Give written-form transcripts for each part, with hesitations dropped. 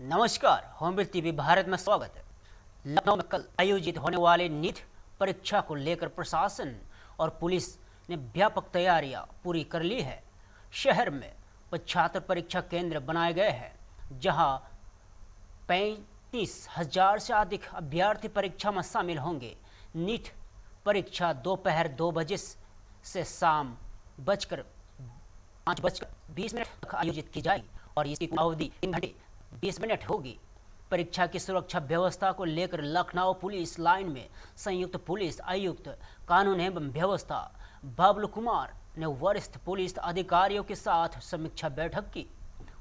नमस्कार, होमबिल टीवी भारत में स्वागत है। लखनऊ में कल आयोजित होने वाले नीट परीक्षा को लेकर प्रशासन और पुलिस ने व्यापक तैयारियां पूरी कर ली है। शहर में 75 परीक्षा केंद्र बनाए गए हैं, जहां 35,000 से अधिक अभ्यर्थी परीक्षा में शामिल होंगे। नीट परीक्षा दोपहर 2 बजे से शाम 5:20 तक आयोजित की जाएगी और इसकी अवधि 3 घंटे 20 मिनट होगी। परीक्षा की सुरक्षा व्यवस्था को लेकर लखनऊ पुलिस लाइन में संयुक्त पुलिस आयुक्त कानून एवं व्यवस्था बबलू कुमार ने वरिष्ठ पुलिस अधिकारियों के साथ समीक्षा बैठक की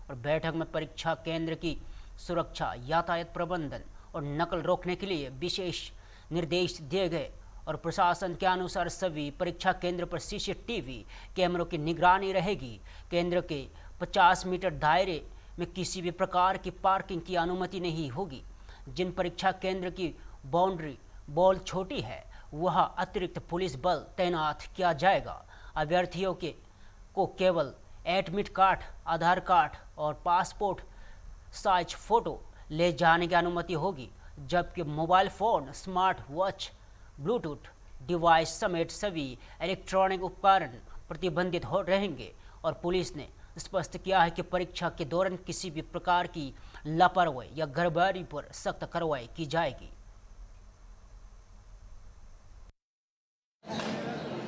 और बैठक में परीक्षा केंद्र की सुरक्षा, यातायात प्रबंधन और नकल रोकने के लिए विशेष निर्देश दिए गए और प्रशासन के अनुसार सभी परीक्षा केंद्र पर सीसीटीवी कैमरों की निगरानी रहेगी। केंद्र के 50 मीटर दायरे में किसी भी प्रकार की पार्किंग की अनुमति नहीं होगी। जिन परीक्षा केंद्र की बाउंड्री वॉल छोटी है, वहां अतिरिक्त पुलिस बल तैनात किया जाएगा। अभ्यर्थियों को केवल एडमिट कार्ड, आधार कार्ड और पासपोर्ट साइज फोटो ले जाने की अनुमति होगी, जबकि mobile phone, smart watch, Bluetooth device समेत सभी इलेक्ट्रॉनिक उपकरण प्रतिबंधित हो रहेंगे। और पुलिस ने स्पष्ट किया है कि परीक्षा के दौरान किसी भी प्रकार की लापरवाही या गड़बड़ी पर सख्त कार्रवाई की जाएगी।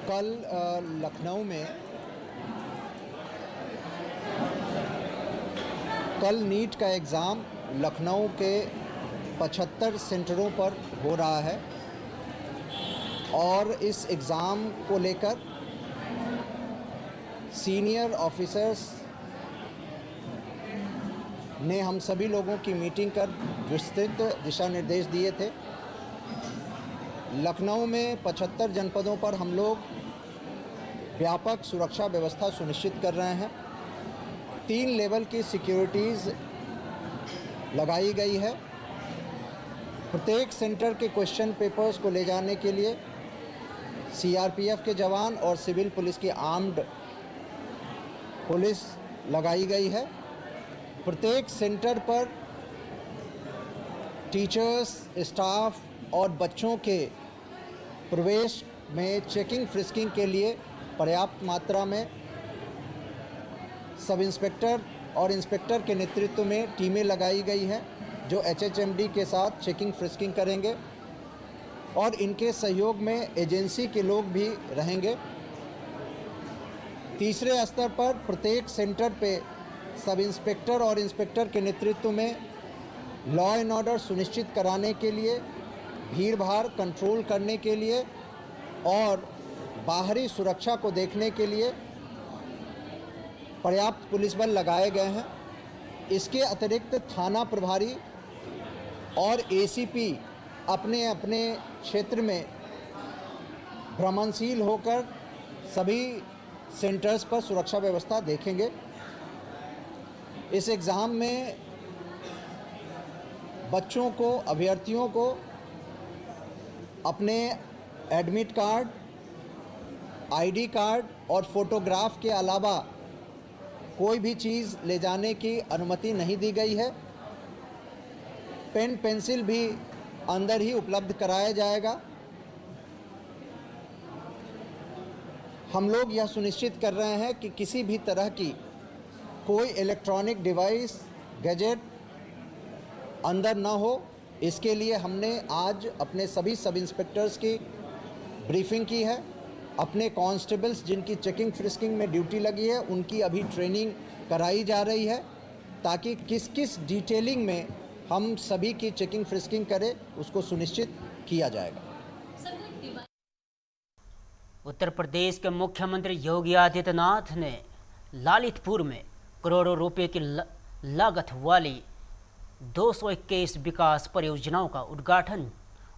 कल लखनऊ में नीट का एग्ज़ाम लखनऊ के 75 सेंटरों पर हो रहा है और इस एग्ज़ाम को लेकर सीनियर ऑफिसर्स ने हम सभी लोगों की मीटिंग कर विस्तृत दिशा निर्देश दिए थे। लखनऊ में 75 जनपदों पर हम लोग व्यापक सुरक्षा व्यवस्था सुनिश्चित कर रहे हैं। 3 लेवल की सिक्योरिटीज़ लगाई गई है। प्रत्येक सेंटर के क्वेश्चन पेपर्स को ले जाने के लिए सीआरपीएफ के जवान और सिविल पुलिस की आर्म्ड पुलिस लगाई गई है। प्रत्येक सेंटर पर टीचर्स, स्टाफ और बच्चों के प्रवेश में चेकिंग फ्रिस्किंग के लिए पर्याप्त मात्रा में सब इंस्पेक्टर और इंस्पेक्टर के नेतृत्व में टीमें लगाई गई हैं, जो एचएचएमडी के साथ चेकिंग फ्रिस्किंग करेंगे और इनके सहयोग में एजेंसी के लोग भी रहेंगे। तीसरे स्तर पर प्रत्येक सेंटर पे सब इंस्पेक्टर और इंस्पेक्टर के नेतृत्व में लॉ एंड ऑर्डर सुनिश्चित कराने के लिए, भीड़ भाड़ कंट्रोल करने के लिए और बाहरी सुरक्षा को देखने के लिए पर्याप्त पुलिस बल लगाए गए हैं। इसके अतिरिक्त थाना प्रभारी और एसीपी अपने अपने क्षेत्र में भ्रमणशील होकर सभी सेंटर्स पर सुरक्षा व्यवस्था देखेंगे। इस एग्ज़ाम में बच्चों को, अभ्यर्थियों को अपने एडमिट कार्ड, आईडी कार्ड और फोटोग्राफ के अलावा कोई भी चीज़ ले जाने की अनुमति नहीं दी गई है। पेन पेंसिल भी अंदर ही उपलब्ध कराया जाएगा। हम लोग यह सुनिश्चित कर रहे हैं कि किसी भी तरह की कोई इलेक्ट्रॉनिक डिवाइस, गैजेट अंदर ना हो। इसके लिए हमने आज अपने सभी सब इंस्पेक्टर्स की ब्रीफिंग की है। अपने कांस्टेबल्स जिनकी चेकिंग फ्रिस्किंग में ड्यूटी लगी है, उनकी अभी ट्रेनिंग कराई जा रही है, ताकि किस किस डिटेलिंग में हम सभी की चेकिंग फ्रिस्किंग करें, उसको सुनिश्चित किया जाएगा। उत्तर प्रदेश के मुख्यमंत्री योगी आदित्यनाथ ने ललितपुर में करोड़ों रुपए की लागत वाली 221 विकास परियोजनाओं का उद्घाटन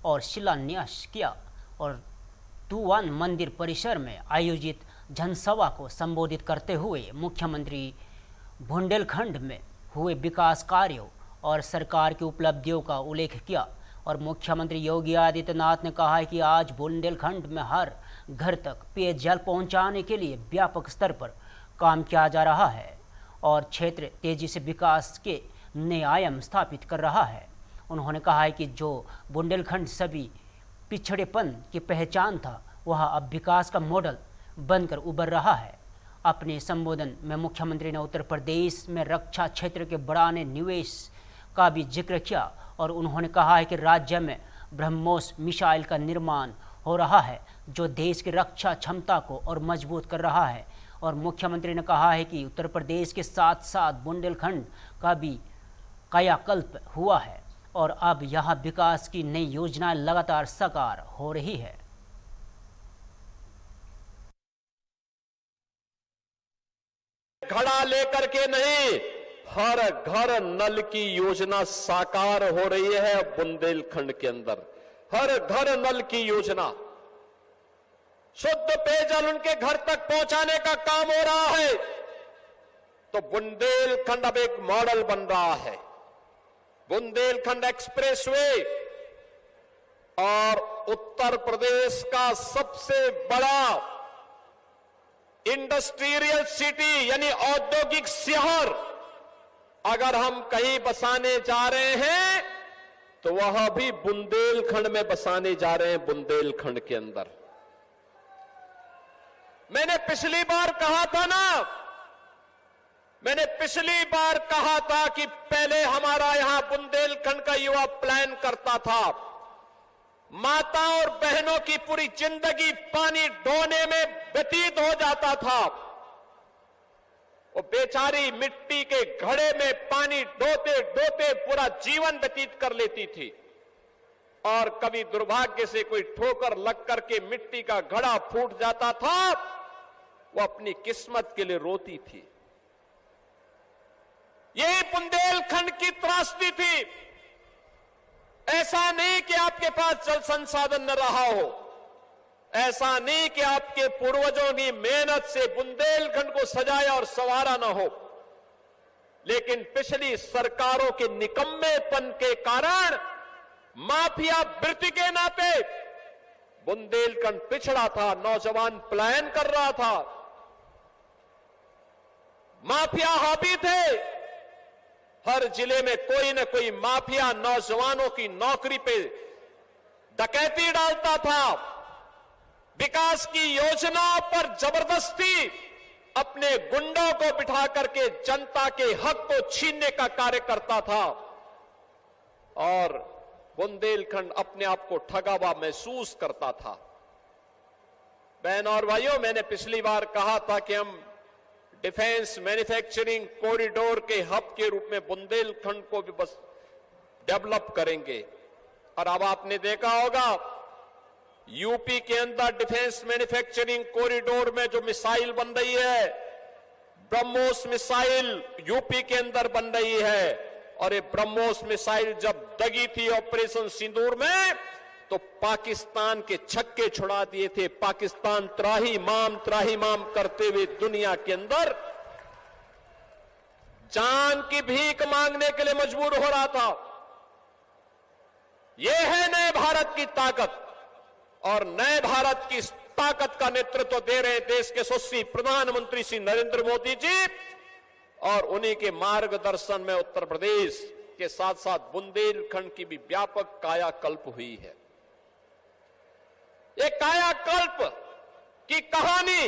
और शिलान्यास किया और तूवान मंदिर परिसर में आयोजित जनसभा को संबोधित करते हुए मुख्यमंत्री बुंदेलखंड में हुए विकास कार्यों और सरकार की उपलब्धियों का उल्लेख किया। और मुख्यमंत्री योगी आदित्यनाथ ने कहा है कि आज बुंदेलखंड में हर घर तक पेयजल पहुंचाने के लिए व्यापक स्तर पर काम किया जा रहा है और क्षेत्र तेजी से विकास के नए आयाम स्थापित कर रहा है। उन्होंने कहा है कि जो बुंदेलखंड सभी पिछड़ेपन की पहचान था, वह अब विकास का मॉडल बनकर उभर रहा है। अपने संबोधन में मुख्यमंत्री ने उत्तर प्रदेश में रक्षा क्षेत्र के बढ़ाने निवेश का भी जिक्र किया और उन्होंने कहा है कि राज्य में ब्रह्मोस मिसाइल का निर्माण हो रहा है, जो देश की रक्षा क्षमता को और मजबूत कर रहा है। और मुख्यमंत्री ने कहा है कि उत्तर प्रदेश के साथ साथ बुंदेलखंड का भी कायाकल्प हुआ है और अब यहाँ विकास की नई योजनाएं लगातार साकार हो रही है। घड़ा लेकर के नहीं, हर घर नल की योजना साकार हो रही है बुंदेलखंड के अंदर। हर घर नल की योजना, शुद्ध पेयजल उनके घर तक पहुंचाने का काम हो रहा है। तो बुंदेलखंड अब एक मॉडल बन रहा है। बुंदेलखंड एक्सप्रेसवे और उत्तर प्रदेश का सबसे बड़ा इंडस्ट्रियल सिटी यानी औद्योगिक शहर अगर हम कहीं बसाने जा रहे हैं तो वह भी बुंदेलखंड में बसाने जा रहे हैं, बुंदेलखंड के अंदर। मैंने पिछली बार कहा था कि पहले हमारा यहां बुंदेलखंड का युवा प्लान करता था। माता और बहनों की पूरी जिंदगी पानी ढोने में व्यतीत हो जाता था। वो बेचारी मिट्टी के घड़े में पानी ढोते ढोते पूरा जीवन व्यतीत कर लेती थी और कभी दुर्भाग्य से कोई ठोकर लग करके मिट्टी का घड़ा फूट जाता था, वो अपनी किस्मत के लिए रोती थी। यही बुंदेलखंड की त्रासदी थी। ऐसा नहीं कि आपके पास जल संसाधन न रहा हो, ऐसा नहीं कि आपके पूर्वजों की मेहनत से बुंदेलखंड को सजाया और संवारा न हो, लेकिन पिछली सरकारों के निकम्मेपन के कारण, माफिया वृत्ति के नाते बुंदेलखंड पिछड़ा था। नौजवान पलायन कर रहा था, माफिया हावी थे। हर जिले में कोई न कोई माफिया नौजवानों की नौकरी पे डकैती डालता था, विकास की योजनाओं पर जबरदस्ती अपने गुंडों को बिठा करके जनता के हक को छीनने का कार्य करता था और बुंदेलखंड अपने आप को ठगा हुआ महसूस करता था। बहनों और भाइयों, मैंने पिछली बार कहा था कि हम डिफेंस मैन्युफैक्चरिंग कॉरिडोर के हब के रूप में बुंदेलखंड को भी बस डेवलप करेंगे। और अब आपने देखा होगा यूपी के अंदर डिफेंस मैन्युफैक्चरिंग कॉरिडोर में जो मिसाइल बन रही है, ब्रह्मोस मिसाइल यूपी के अंदर बन रही है। और ये ब्रह्मोस मिसाइल जब दगी थी ऑपरेशन सिंदूर में तो पाकिस्तान के छक्के छुड़ा दिए थे। पाकिस्तान त्राही माम करते हुए दुनिया के अंदर जान की भीख मांगने के लिए मजबूर हो रहा था। यह है नए भारत की ताकत और नए भारत की ताकत का नेतृत्व दे रहे देश के यशस्वी प्रधानमंत्री श्री नरेंद्र मोदी जी और उन्हीं के मार्गदर्शन में उत्तर प्रदेश के साथ साथ बुंदेलखंड की भी व्यापक कायाकल्प हुई है। ये कायाकल्प की कहानी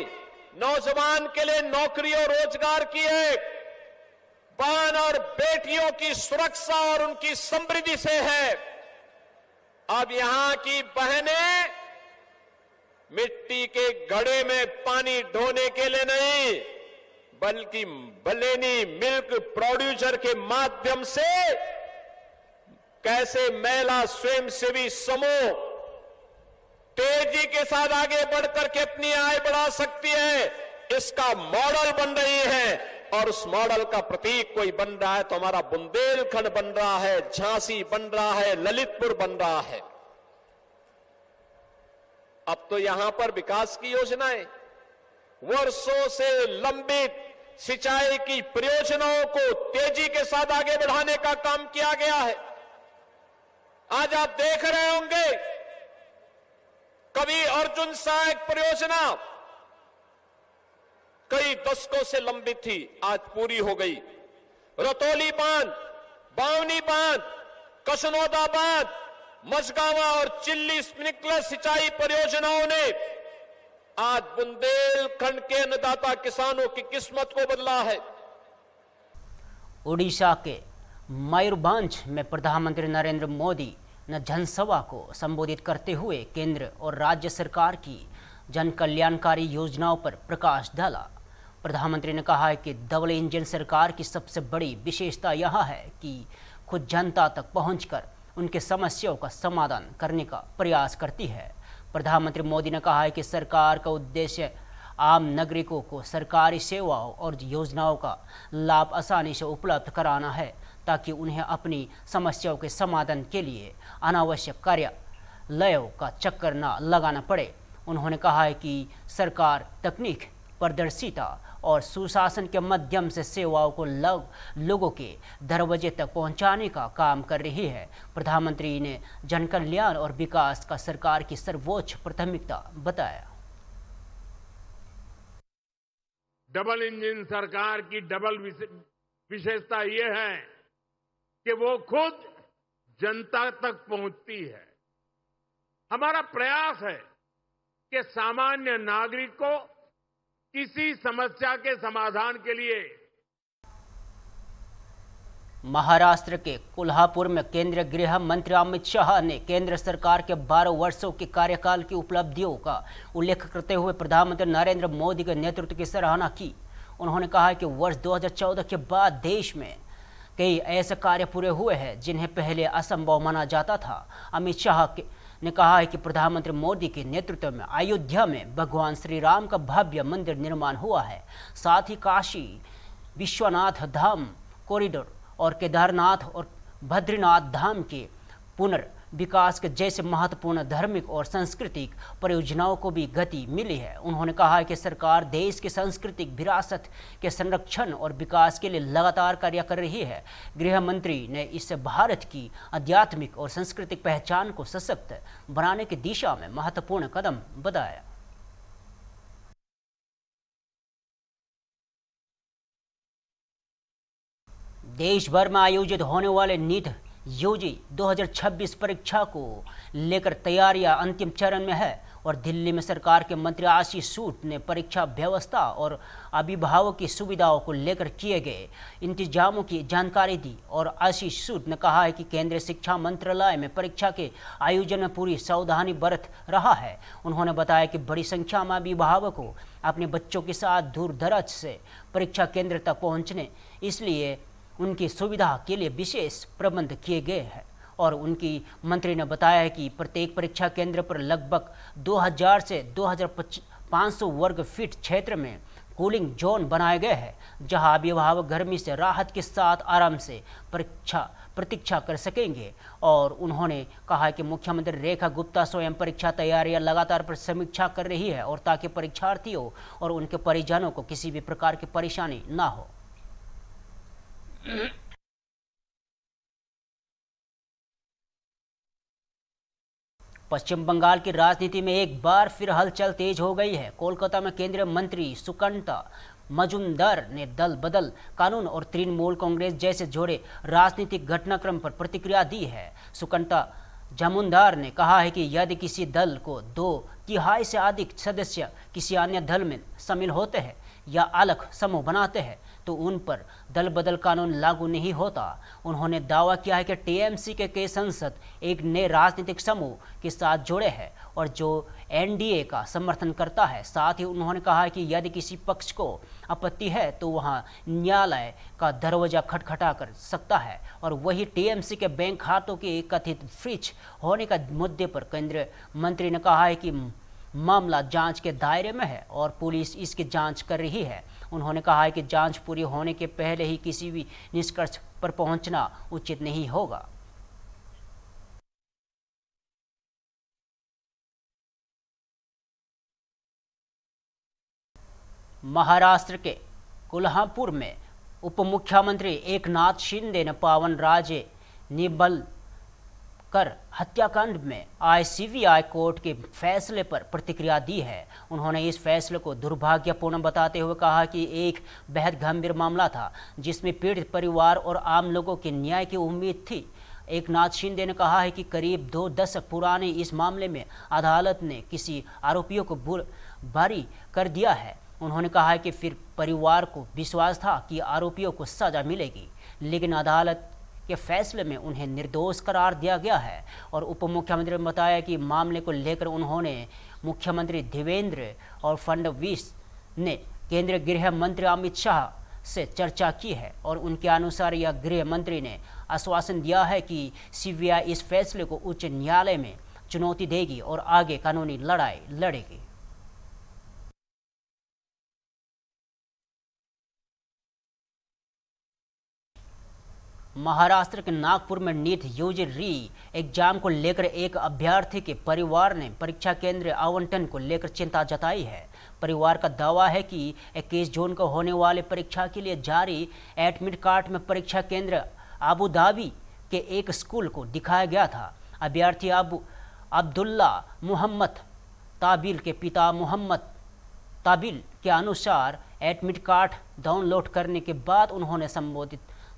नौजवान के लिए नौकरी और रोजगार की है, बहन और बेटियों की सुरक्षा और उनकी समृद्धि से है। अब यहां की बहनें मिट्टी के घड़े में पानी ढोने के लिए नहीं, बल्कि बलेनी मिल्क प्रोड्यूसर के माध्यम से कैसे महिला स्वयंसेवी समूह तेजी के साथ आगे बढ़कर के अपनी आय बढ़ा सकती है, इसका मॉडल बन रही है। और उस मॉडल का प्रतीक कोई बन रहा है तो हमारा बुंदेलखंड बन रहा है, झांसी बन रहा है, ललितपुर बन रहा है। अब तो यहां पर विकास की योजनाएं, वर्षों से लंबित सिंचाई की परियोजनाओं को तेजी के साथ आगे बढ़ाने का काम किया गया है। आज आप देख रहे होंगे कभी अर्जुन सहायक परियोजना कई दशकों से लंबित थी, आज पूरी हो गई। रतौली बांध बावनी बांध, कसनौदा बांध, मझगावा और चिल्ली स्प्रिंकलर सिंचाई परियोजनाओं ने आज बुंदेलखंड के अन्नदाता किसानों की किस्मत को बदला है। उड़ीसा के मयूरभंज में प्रधानमंत्री नरेंद्र मोदी ने जनसभा को संबोधित करते हुए केंद्र और राज्य सरकार की जन कल्याणकारी योजनाओं पर प्रकाश डाला। प्रधानमंत्री ने कहा है कि डबल इंजन सरकार की सबसे बड़ी विशेषता यह है कि खुद जनता तक पहुंचकर उनके समस्याओं का समाधान करने का प्रयास करती है। प्रधानमंत्री मोदी ने कहा है कि सरकार का उद्देश्य आम नागरिकों को सरकारी सेवाओं और योजनाओं का लाभ आसानी से उपलब्ध कराना है, ताकि उन्हें अपनी समस्याओं के समाधान के लिए अनावश्यक कार्यालयों का चक्कर न लगाना पड़े। उन्होंने कहा है कि सरकार तकनीक, पारदर्शिता और सुशासन के माध्यम से सेवाओं को लोगों के दरवाजे तक पहुंचाने का काम कर रही है। प्रधानमंत्री ने जन कल्याण और विकास का सरकार की सर्वोच्च प्राथमिकता बताया। डबल इंजन सरकार की डबल विशेषता ये है कि वो खुद जनता तक पहुंचती है। हमारा प्रयास है कि सामान्य नागरिक को किसी समस्या के समाधान के लिए। महाराष्ट्र के कोल्हापुर में केंद्रीय गृह मंत्री अमित शाह ने केंद्र सरकार के 12 वर्षों के कार्यकाल की उपलब्धियों का उल्लेख करते हुए प्रधानमंत्री नरेंद्र मोदी के नेतृत्व की सराहना की। उन्होंने कहा कि वर्ष 2014 के बाद देश में कई ऐसे कार्य पूरे हुए हैं जिन्हें पहले असंभव माना जाता था। अमित शाह ने कहा है कि प्रधानमंत्री मोदी के नेतृत्व में अयोध्या में भगवान श्री राम का भव्य मंदिर निर्माण हुआ है। साथ ही काशी विश्वनाथ धाम कॉरिडोर और केदारनाथ और बद्रीनाथ धाम के पुनर्विकास के जैसे महत्वपूर्ण धार्मिक और सांस्कृतिक परियोजनाओं को भी गति मिली है। उन्होंने कहा है कि सरकार देश की सांस्कृतिक विरासत के संरक्षण और विकास के लिए लगातार कार्य कर रही है। गृह मंत्री ने इससे भारत की आध्यात्मिक और सांस्कृतिक पहचान को सशक्त बनाने की दिशा में महत्वपूर्ण कदम बताया। देश भर में आयोजित होने वाले नीट यूजी 2026 परीक्षा को लेकर तैयारियां अंतिम चरण में है और दिल्ली में सरकार के मंत्री आशीष सूद ने परीक्षा व्यवस्था और अभिभावक की सुविधाओं को लेकर किए गए इंतजामों की जानकारी दी। और आशीष सूद ने कहा है कि केंद्रीय शिक्षा मंत्रालय में परीक्षा के आयोजन में पूरी सावधानी बरत रहा है। उन्होंने बताया कि बड़ी संख्या में अभिभावकों अपने बच्चों के साथ दूर दराज से परीक्षा केंद्र तक पहुंचने, इसलिए उनकी सुविधा के लिए विशेष प्रबंध किए गए हैं। और उनकी मंत्री ने बताया है कि प्रत्येक परीक्षा केंद्र पर लगभग 2000 से 2500 वर्ग फीट क्षेत्र में कूलिंग जोन बनाए गए हैं, जहां अभिभावक गर्मी से राहत के साथ आराम से प्रतीक्षा कर सकेंगे। और उन्होंने कहा कि मुख्यमंत्री रेखा गुप्ता स्वयं परीक्षा तैयारियां लगातार पर समीक्षा कर रही है और ताकि परीक्षार्थियों और उनके परिजनों को किसी भी प्रकार की परेशानी न हो। पश्चिम बंगाल की राजनीति में एक बार फिर हलचल तेज हो गई है। कोलकाता में केंद्रीय मंत्री सुकंता मजूमदार ने दल बदल कानून और तृणमूल कांग्रेस जैसे जोड़े राजनीतिक घटनाक्रम पर प्रतिक्रिया दी है। सुकंता जमुनदार ने कहा है कि यदि किसी दल को 2/3 से अधिक सदस्य किसी अन्य दल में शामिल होते हैं या अलग समूह बनाते हैं तो उन पर दल बदल कानून लागू नहीं होता। उन्होंने दावा किया है कि टीएमसी के सांसद एक नए राजनीतिक समूह के साथ जुड़े हैं और जो एनडीए का समर्थन करता है। साथ ही उन्होंने कहा है कि यदि किसी पक्ष को आपत्ति है तो वहां न्यायालय का दरवाजा खटखटा कर सकता है। और वही टीएमसी के बैंक खातों के कथित फ्रीज होने का मुद्दे पर केंद्रीय मंत्री ने कहा है कि मामला जांच के दायरे में है और पुलिस इसकी जांच कर रही है। उन्होंने कहा है कि जांच पूरी होने के पहले ही किसी भी निष्कर्ष पर पहुंचना उचित नहीं होगा। महाराष्ट्र के कोल्हापुर में उप मुख्यमंत्री एकनाथ शिंदे ने पावन राजे निबल कर हत्याकांड में आज सीबीआई कोर्ट के फैसले पर प्रतिक्रिया दी है। उन्होंने इस फैसले को दुर्भाग्यपूर्ण बताते हुए कहा कि एक बेहद गंभीर मामला था जिसमें पीड़ित परिवार और आम लोगों के न्याय की उम्मीद थी। एकनाथ शिंदे ने कहा है कि करीब 2 दशक पुराने इस मामले में अदालत ने किसी आरोपियों को बरी कर दिया है। उन्होंने कहा है कि फिर परिवार को विश्वास था कि आरोपियों को सजा मिलेगी, लेकिन अदालत के फैसले में उन्हें निर्दोष करार दिया गया है। और उप मुख्यमंत्री ने बताया कि मामले को लेकर उन्होंने मुख्यमंत्री देवेंद्र और फडणवीस ने केंद्रीय गृह मंत्री अमित शाह से चर्चा की है और उनके अनुसार यह गृह मंत्री ने आश्वासन दिया है कि सीबीआई इस फैसले को उच्च न्यायालय में चुनौती देगी और आगे कानूनी लड़ाई लड़ेगी। महाराष्ट्र के नागपुर में नीट यूजी री एग्जाम को लेकर एक अभ्यर्थी के परिवार ने परीक्षा केंद्र आवंटन को लेकर चिंता जताई है। परिवार का दावा है कि 21 जून को होने वाले परीक्षा के लिए जारी एडमिट कार्ड में परीक्षा केंद्र अबू धाबी के एक स्कूल को दिखाया गया था। अभ्यर्थी अब्दुल्ला मोहम्मद ताबिल के पिता मोहम्मद ताबिल के अनुसार एडमिट कार्ड डाउनलोड करने के बाद उन्होंने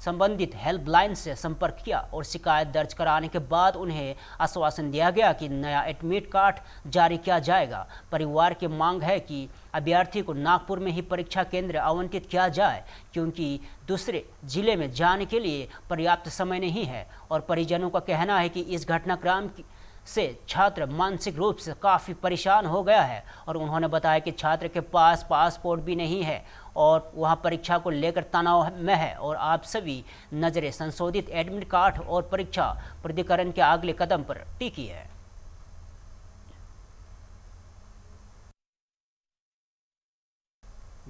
संबंधित हेल्पलाइन से संपर्क किया और शिकायत दर्ज कराने के बाद उन्हें आश्वासन दिया गया कि नया एडमिट कार्ड जारी किया जाएगा। परिवार की मांग है कि अभ्यर्थी को नागपुर में ही परीक्षा केंद्र आवंटित किया जाए क्योंकि दूसरे जिले में जाने के लिए पर्याप्त समय नहीं है। और परिजनों का कहना है कि इस घटनाक्रम से छात्र मानसिक रूप से काफ़ी परेशान हो गया है। और उन्होंने बताया कि छात्र के पास पासपोर्ट भी नहीं है और वहां परीक्षा को लेकर तनाव में है। और आप सभी नज़रें संशोधित एडमिट कार्ड और परीक्षा प्राधिकरण के अगले कदम पर टिकी है।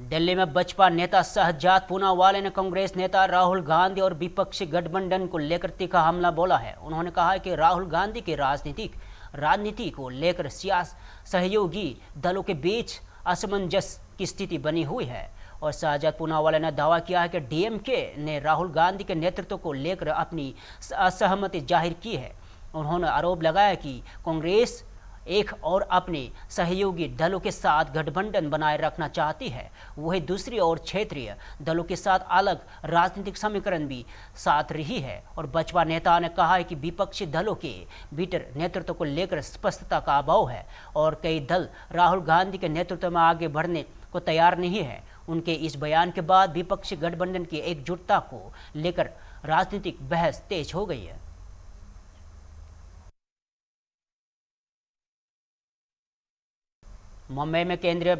दिल्ली में बसपा नेता शहजाद पूनावाला ने कांग्रेस नेता राहुल गांधी और विपक्षी गठबंधन को लेकर तीखा हमला बोला है। उन्होंने कहा है कि राहुल गांधी की राजनीति को लेकर सहयोगी दलों के बीच असमंजस की स्थिति बनी हुई है। और शहजाद पूनावाला ने दावा किया है कि डीएमके ने राहुल गांधी के नेतृत्व को लेकर अपनी असहमति जाहिर की है। उन्होंने आरोप लगाया कि कांग्रेस एक और अपने सहयोगी दलों के साथ गठबंधन बनाए रखना चाहती है, वही दूसरी ओर क्षेत्रीय दलों के साथ अलग राजनीतिक समीकरण भी साथ रही है। और बसपा नेता ने कहा है कि विपक्षी दलों के भीतर नेतृत्व को लेकर स्पष्टता का अभाव है और कई दल राहुल गांधी के नेतृत्व में आगे बढ़ने को तैयार नहीं है। उनके इस बयान के बाद विपक्षी गठबंधन की एकजुटता को लेकर राजनीतिक बहस तेज हो गई है। मुंबई में केंद्रीय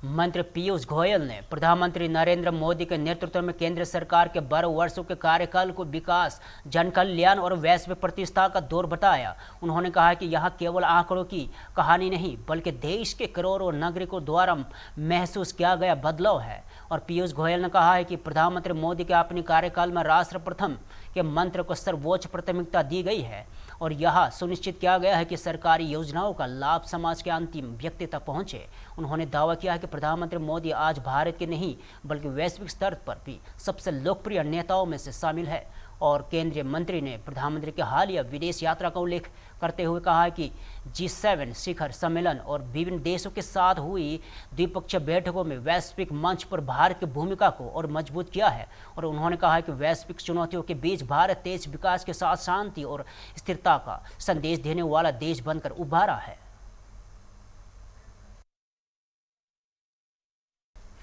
मंत्री पीयूष गोयल ने प्रधानमंत्री नरेंद्र मोदी के नेतृत्व में केंद्र सरकार के 12 वर्षों के कार्यकाल को विकास, जन कल्याण और वैश्विक प्रतिष्ठा का दौर बताया। उन्होंने कहा कि यह केवल आंकड़ों की कहानी नहीं बल्कि देश के करोड़ों नागरिकों द्वारा महसूस किया गया बदलाव है। और पीयूष गोयल ने कहा है कि प्रधानमंत्री मोदी के अपने कार्यकाल में राष्ट्र प्रथम के मंत्र को सर्वोच्च प्राथमिकता दी गई है और यह सुनिश्चित किया गया है कि सरकारी योजनाओं का लाभ समाज के अंतिम व्यक्ति तक पहुंचे। उन्होंने दावा किया कि प्रधानमंत्री मोदी आज भारत के नहीं बल्कि वैश्विक स्तर पर भी सबसे लोकप्रिय नेताओं में से शामिल है। और केंद्रीय मंत्री ने प्रधानमंत्री के हालिया विदेश यात्रा का उल्लेख करते हुए कहा कि G7 शिखर सम्मेलन और विभिन्न देशों के साथ हुई द्विपक्षीय बैठकों में वैश्विक मंच पर भारत की भूमिका को और मजबूत किया है। और उन्होंने कहा कि वैश्विक चुनौतियों के बीच भारत तेज विकास के साथ शांति और स्थिरता का संदेश देने वाला देश बनकर उभारा है।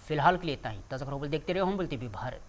फिलहाल के लिए इतना ही। ताज़ा खबरों देखते रहो हम बोलते भी भारत।